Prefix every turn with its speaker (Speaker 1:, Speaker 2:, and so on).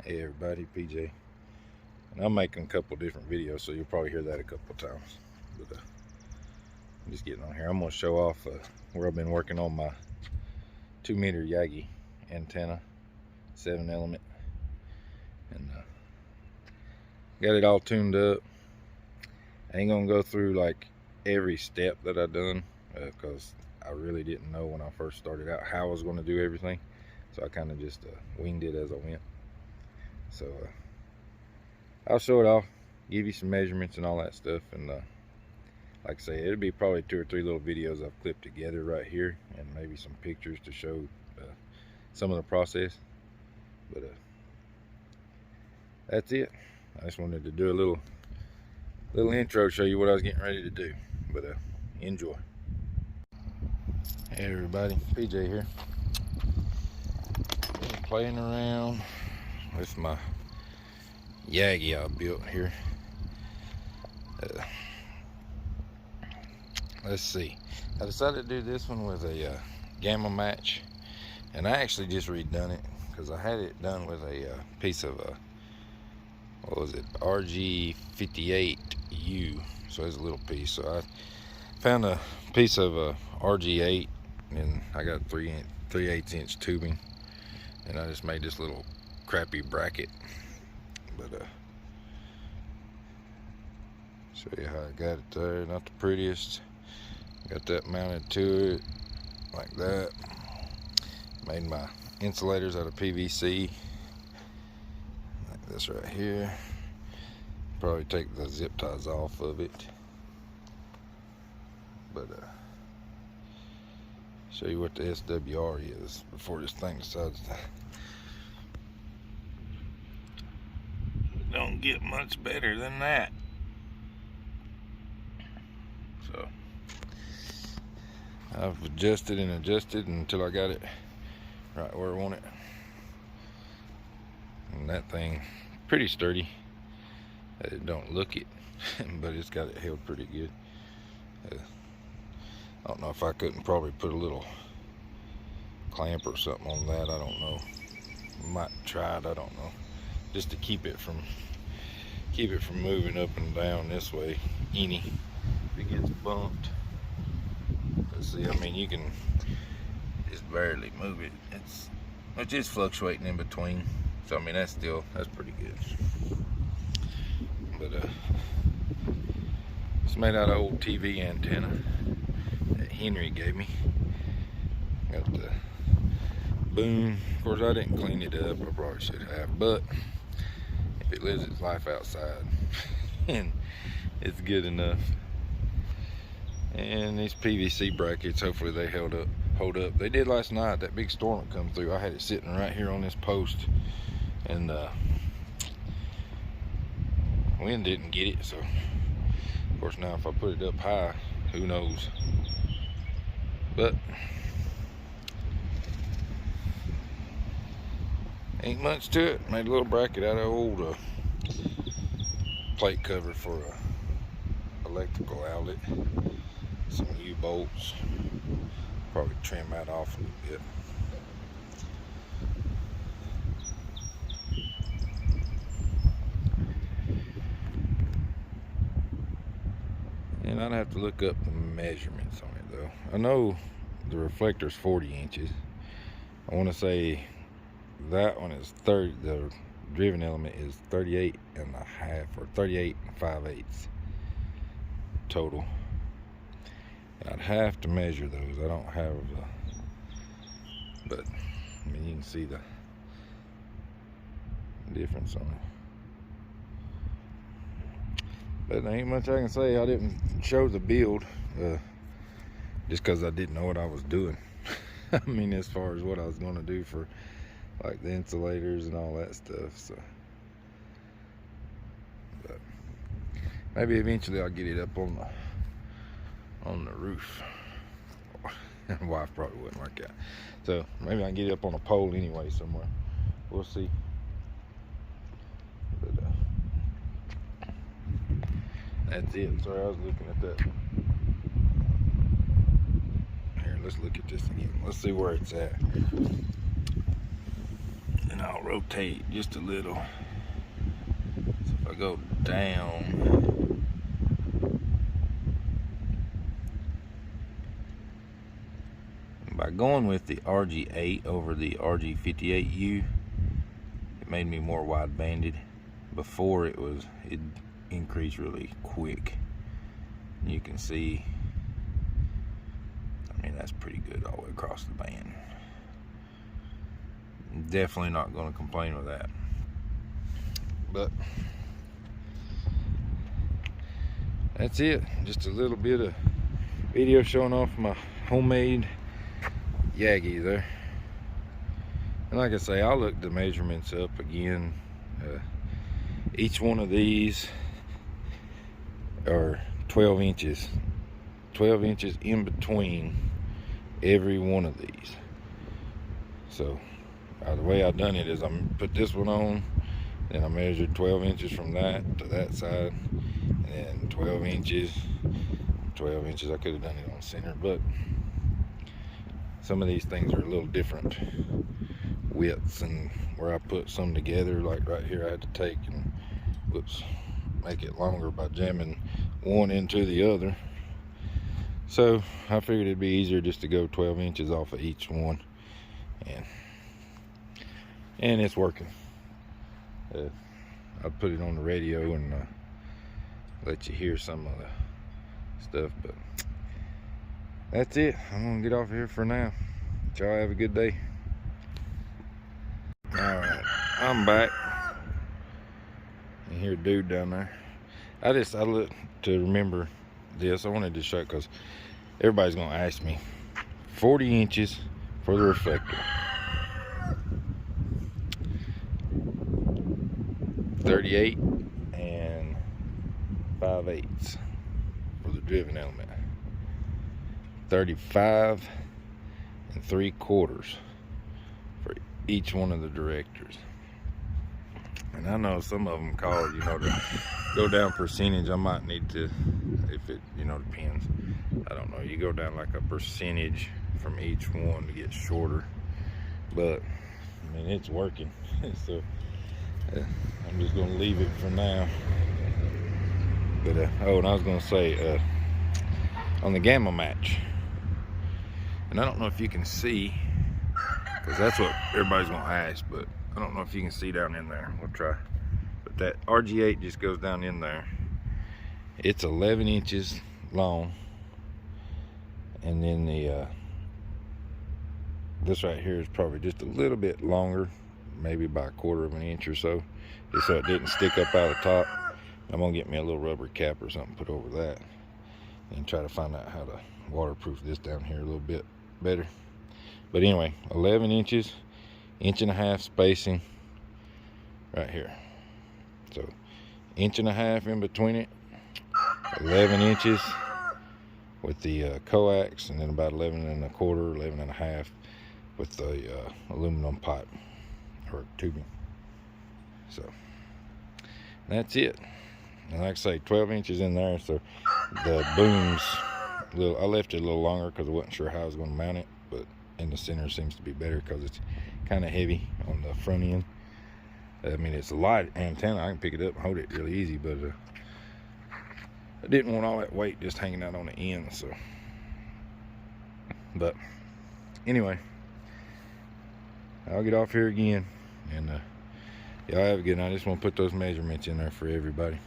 Speaker 1: Hey everybody, PJ, and I'm making a couple different videos, so you'll probably hear that a couple times. But I'm just getting on here. I'm gonna show off where I've been working on my 2-meter yagi antenna, 7-element, and got it all tuned up. I ain't gonna go through like every step that I done because I really didn't know when I first started out how I was gonna do everything, so I kind of just winged it as I went. So I'll show it off, give you some measurements and all that stuff, and like I say, it'll be probably 2 or 3 little videos I've clipped together right here, and maybe some pictures to show some of the process. But that's it. I just wanted to do a little intro, show you what I was getting ready to do. But enjoy. Hey everybody, PJ here. Been playing around with my yagi I built here. Let's see. I decided to do this one with a gamma match, and I actually just redone it because I had it done with a piece of what was it, RG58U. So it's a little piece. So I found a piece of RG8, and I got 3/8 inch tubing, and I just made this little crappy bracket. But show you how I got it there. Not the prettiest. Got that mounted to it like that. Made my insulators out of PVC like this right here. Probably take the zip ties off of it, but show you what the SWR is before this thing decides to. Don't get much better than that. So I've adjusted and adjusted until I got it right where I want it. And that thing pretty sturdy. It don't look it, but it's got it held pretty good. I don't know if I couldn't probably put a little clamp or something on that. I don't know. Might try it. I don't know. Just to keep it from moving up and down this way. If it gets bumped. Let's see. I mean, you can just barely move it. It's just fluctuating in between. So I mean, that's pretty good. But it's made out of old TV antenna that Henry gave me. Got the boom. Of course, I didn't clean it up. I probably should have, but if it lives its life outside, and it's good enough. And these PVC brackets, hopefully they hold up. They did last night. That big storm that come through, I had it sitting right here on this post, and wind didn't get it. So of course now if I put it up high, who knows. But ain't much to it. Made a little bracket out of old plate cover for a electrical outlet. Some U-bolts. Probably trim that off a little bit. And I'd have to look up the measurements on it though. I know the reflector's 40 inches. I want to say that one is 30. The driven element is 38.5 or 38.5/8 total. And I'd have to measure those. I don't have but I mean, you can see the difference on it. But there ain't much I can say. I didn't show the build just because I didn't know what I was doing. I mean, as far as what I was going to do for like the insulators and all that stuff. So, but maybe eventually I'll get it up on the roof. My wife probably wouldn't like that. So maybe I can get it up on a pole anyway somewhere. We'll see. But that's it. Sorry, I was looking at that. Here, let's look at this again. Let's see where it's at. and I'll rotate just a little. So if I go down, by going with the RG8 over the RG58U, it made me more wide banded. Before it increased really quick. You can see, I mean, that's pretty good all the way across the band. Definitely not going to complain with that. But that's it. Just a little bit of video showing off my homemade yagi there. And like I say, I'll look the measurements up again. Each one of these are 12 inches. 12 inches in between every one of these. So the way I've done it is I put this one on, then I measured 12 inches from that to that side, and then 12 inches. I could have done it on center, but some of these things are a little different widths, and where I put some together, like right here, I had to take and make it longer by jamming one into the other. So I figured it'd be easier just to go 12 inches off of each one, and it's working. I'll put it on the radio and let you hear some of the stuff, but that's it. I'm gonna get off here for now. Y'all have a good day. Alright, I'm back. You hear a dude down there. I look to remember this. I wanted to show it because everybody's gonna ask me. 40 inches for the reflector, 38 and 5/8 for the driven element, 35 and 3/4 for each one of the directors. And I know some of them call, to go down percentage. I might need to, if it, depends. I don't know. You go down like a percentage from each one to get shorter. But, I mean, it's working. So, I'm just going to leave it for now. But, and I was going to say, on the gamma match, and I don't know if you can see, because that's what everybody's going to ask, but I don't know if you can see down in there. We'll try. But that RG8 just goes down in there. It's 11 inches long. And then this right here is probably just a little bit longer, maybe by 1/4 of an inch or so, just so it didn't stick up out of the top. I'm gonna get me a little rubber cap or something, put over that, and try to find out how to waterproof this down here a little bit better. But anyway, 11 inches, 1.5 inch spacing right here. So 1.5 inch in between it, 11 inches with the coax, and then about 11.25, 11.5 with the aluminum pipe or tubing. So that's it. And like I say, 12 inches in there. So the boom's I left it a little longer because I wasn't sure how I was going to mount it, but in the center seems to be better because it's kind of heavy on the front end. I mean, it's a light antenna. I can pick it up and hold it really easy, but I didn't want all that weight just hanging out on the end. So, but anyway, I'll get off here again, and y'all have a good night. I just want to put those measurements in there for everybody.